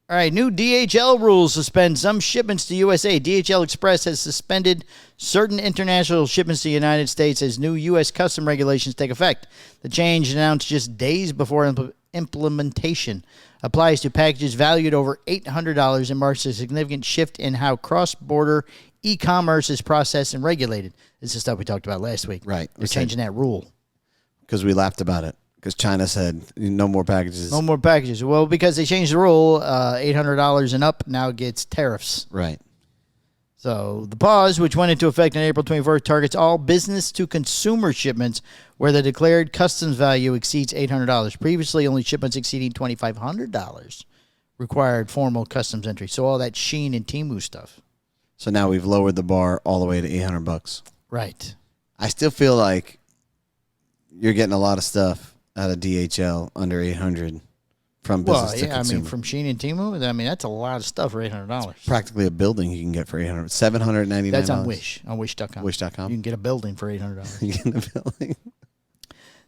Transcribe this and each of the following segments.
All right, new DHL rules suspend some shipments to USA. DHL Express has suspended certain international shipments to the United States as new U.S. custom regulations take effect. The change, announced just days before implementation, applies to packages valued over $800 and marks a significant shift in how cross-border e-commerce is processed and regulated. This is stuff we talked about last week. Right. They're changing that rule. Because we laughed about it. Because China said no more packages. No more packages. Well, because they changed the rule, $800 and up now gets tariffs. Right. So the pause, which went into effect on April 24th, targets all business-to-consumer shipments where the declared customs value exceeds $800. Previously, only shipments exceeding $2,500 required formal customs entry. So all that Shein and Temu stuff. So now we've lowered the bar all the way to $800. Right. I still feel like you're getting a lot of stuff out of DHL under $800 from business to consumer. I mean, from Shein and Temu, I mean, that's a lot of stuff for $800. Practically a building you can get for $800. $799. That's on Wish, on Wish.com. Wish.com. You can get a building for $800. You get a building.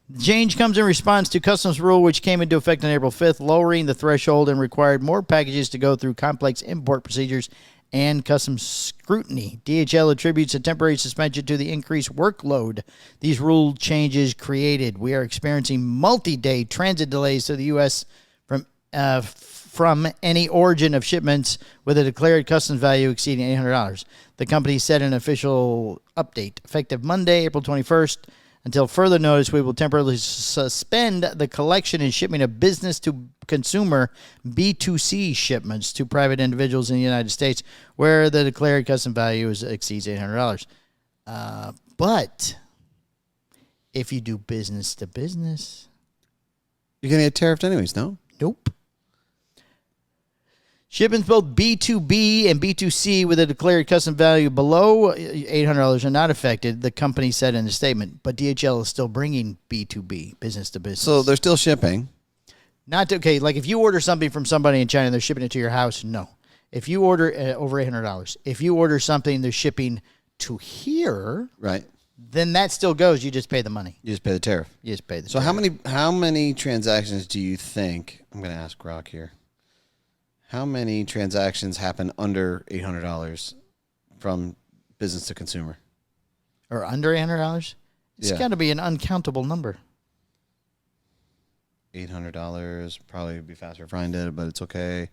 The change comes in response to customs rule, which came into effect on April 5th, lowering the threshold and required more packages to go through complex import procedures and customs scrutiny. DHL attributes a temporary suspension to the increased workload these rule changes created. We are experiencing multi-day transit delays to the U.S. from any origin of shipments with a declared customs value exceeding $800. The company said in an official update, effective Monday, April 21st, until further notice, we will temporarily suspend the collection and shipping of business-to-consumer BtoC shipments to private individuals in the United States where the declared custom value exceeds $800. But if you do business-to-business... You're going to get tariffed anyways, no? Nope. Shipments both B2B and B2C with a declared custom value below $800 are not affected, the company said in a statement. But DHL is still bringing B2B, business to business. So they're still shipping. Okay, like if you order something from somebody in China and they're shipping it to your house, no. If you order over $800, if you order something they're shipping to here, right, then that still goes. You just pay the money. You just pay the tariff. You just pay the So tariff. how many transactions do you think, I'm going to ask Rock here, how many transactions happen under $800 from business to consumer? Or under $800? It's got to be an uncountable number. $800 probably would be faster if Ryan did it, but it's okay.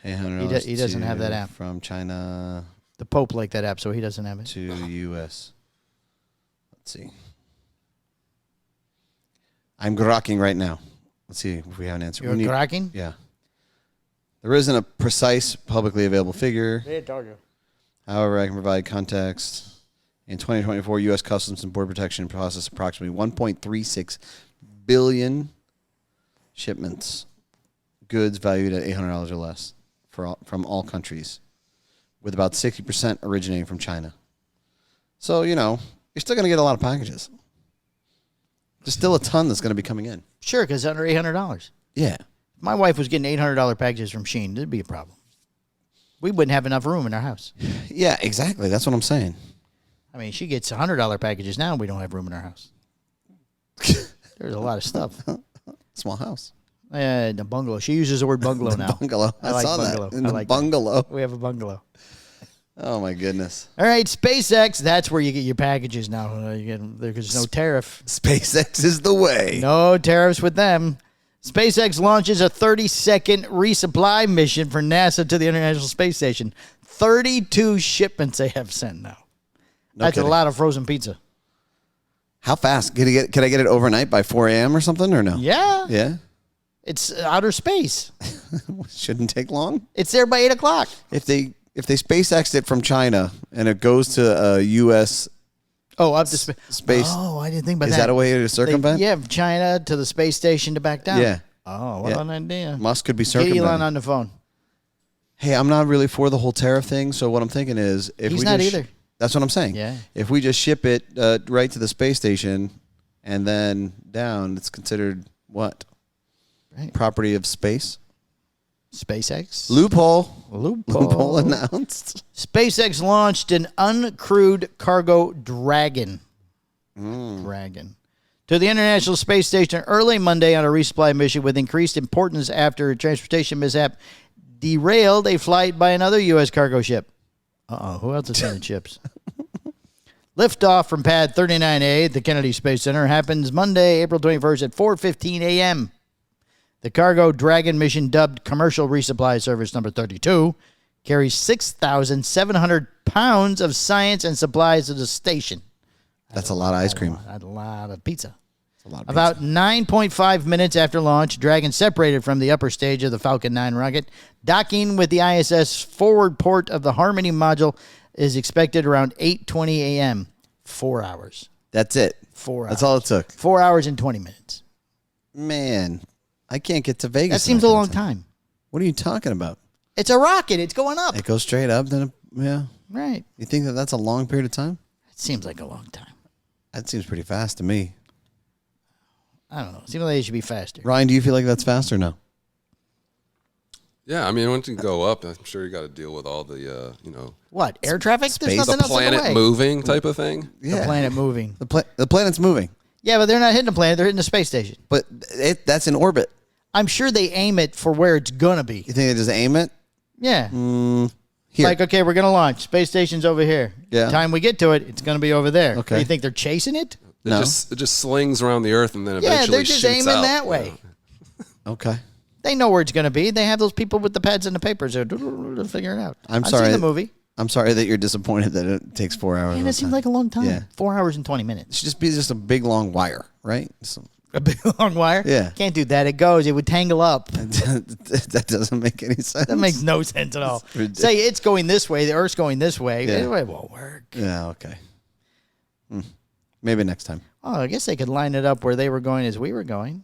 $800 he doesn't have that app. From China. The Pope liked that app, so he doesn't have it. To U.S. Let's see. I'm grokking right now. Let's see if we have an answer. You're grokking? Yeah. There isn't a precise publicly available figure. However, I can provide context. In 2024, U.S. Customs and Border Protection processed approximately 1.36 billion shipments, goods valued at $800 or less from all countries, with about 60% originating from China. So, you're still going to get a lot of packages. There's still a ton that's going to be coming in. Sure, because under $800. Yeah. If my wife was getting $800 packages from Shein, there'd be a problem. We wouldn't have enough room in our house. Yeah, exactly. That's what I'm saying. I mean, she gets $100 packages now, and we don't have room in our house. There's a lot of stuff. Small house. The bungalow. She uses the word bungalow now. Bungalow. I like saw bungalow. that. In the like bungalow. that. We have a bungalow. Oh, my goodness. All right, SpaceX, that's where you get your packages now. There's no tariff. SpaceX is the way. No tariffs with them. SpaceX launches a 30-second resupply mission for NASA to the International Space Station. 32 shipments they have sent now. That's a lot of frozen pizza. How fast? Could I get it overnight by 4 a.m. or something, or no? Yeah. Yeah? It's outer space. Shouldn't take long. It's there by 8 o'clock. If they SpaceX'd it from China and it goes to a U.S. up to space. Oh, I didn't think about that. Is that a way to circumvent? China to the space station to back down. Yeah. Oh, what an idea. Musk could be Get circumventing. Elon on the phone. Hey, I'm not really for the whole tariff thing, so what I'm thinking is... He's not either. That's what I'm saying. Yeah. If we just ship it right to the space station and then down, it's considered what? Right. Property of space? SpaceX. Loophole announced. SpaceX launched an uncrewed cargo Dragon to the International Space Station early Monday on a resupply mission with increased importance after a transportation mishap derailed a flight by another U.S. cargo ship. Who else is sending ships? Liftoff from Pad 39A at the Kennedy Space Center happens Monday, April 21st at 4:15 a.m. The cargo Dragon mission, dubbed Commercial Resupply Service Number 32, carries 6,700 pounds of science and supplies to the station. That's a lot of ice cream. A lot of pizza. A lot of About 9.5 minutes after launch, Dragon separated from the upper stage of the Falcon 9 rocket. Docking with the ISS forward port of the Harmony module is expected around 8:20 a.m. 4 hours. That's it. 4 hours. That's all it took. 4 hours and 20 minutes. Man, I can't get to Vegas. That seems a long time. What are you talking about? It's a rocket. It's going up. It goes straight up, then yeah. Right. You think that's a long period of time? It seems like a long time. That seems pretty fast to me. I don't know. It seems like it should be faster. Ryan, do you feel like that's fast or no? Yeah, I mean, once you go up, I'm sure you got to deal with all the, What? Air traffic? There's Space. nothing the else in the planet way. moving type of thing. The planet moving. The planet's moving. Yeah, but they're not hitting the planet. They're hitting the space station. But that's in orbit. I'm sure they aim it for where it's going to be. You think they just aim it? Yeah. Here. Like, okay, we're going to launch. Space station's over here. Yeah. Time we get to it, it's going to be over there. Okay. Do you think they're chasing it? It No. just slings around the Earth and then Yeah, eventually they're just shoots aiming out. that way. Okay. They know where it's going to be. They have those people with the pads and the papers. They're figuring it out. I'm I've sorry. seen the movie. I'm sorry that you're disappointed that it takes 4 hours. Man, that seems like a long time. Yeah. 4 hours and 20 It minutes. should just be a big long wire, right? A big long wire? Yeah. Can't do that. It goes. It would tangle up. That doesn't make any sense. That makes no sense at all. ridiculous. Say it's going this way. The Earth's going this way. Yeah. It won't work. Yeah, okay. Maybe next time. Oh, I guess they could line it up where they were going as we were going.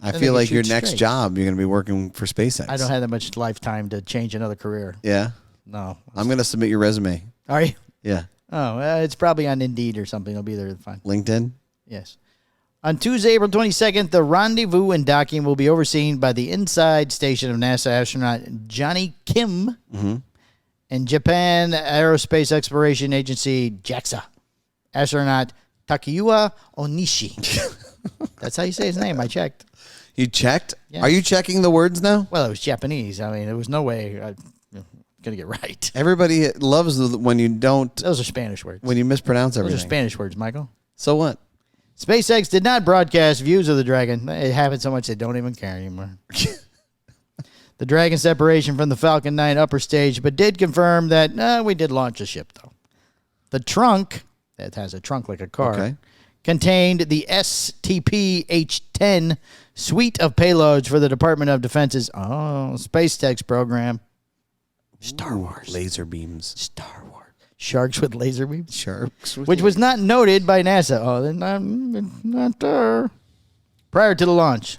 I Then feel they like can your shoot next straight. job, you're going to be working for SpaceX. I don't have that much lifetime to change another career. Yeah? No. I'm going to submit your resume. Are you? Yeah. Oh, it's probably on Indeed or something. It'll be there. Fine. LinkedIn? Yes. On Tuesday, April 22nd, the rendezvous and docking will be overseen by the inside station of NASA astronaut Johnny Kim and Japan Aerospace Exploration Agency JAXA astronaut Takeuya Onishi. That's how you say his name. I checked. You checked? Yeah. Are you checking the words now? Well, it was Japanese. I mean, there was no way I was going to get right. Everybody loves when you don't, Those are Spanish words. when you mispronounce Those everything. are Spanish words, Michael. So what? SpaceX did not broadcast views of the Dragon. It happened so much they don't even care anymore. The Dragon separation from the Falcon 9 upper stage, but did confirm that we did launch a ship, though. The trunk, that has a trunk like a car, Okay. contained the STP-H10 suite of payloads for the Department of Defense's space tech program. Star Wars. Laser beams. Star Wars. Sharks with laser beams? Sharks. Which was not noted by NASA. Oh, they're not there. Prior to the launch,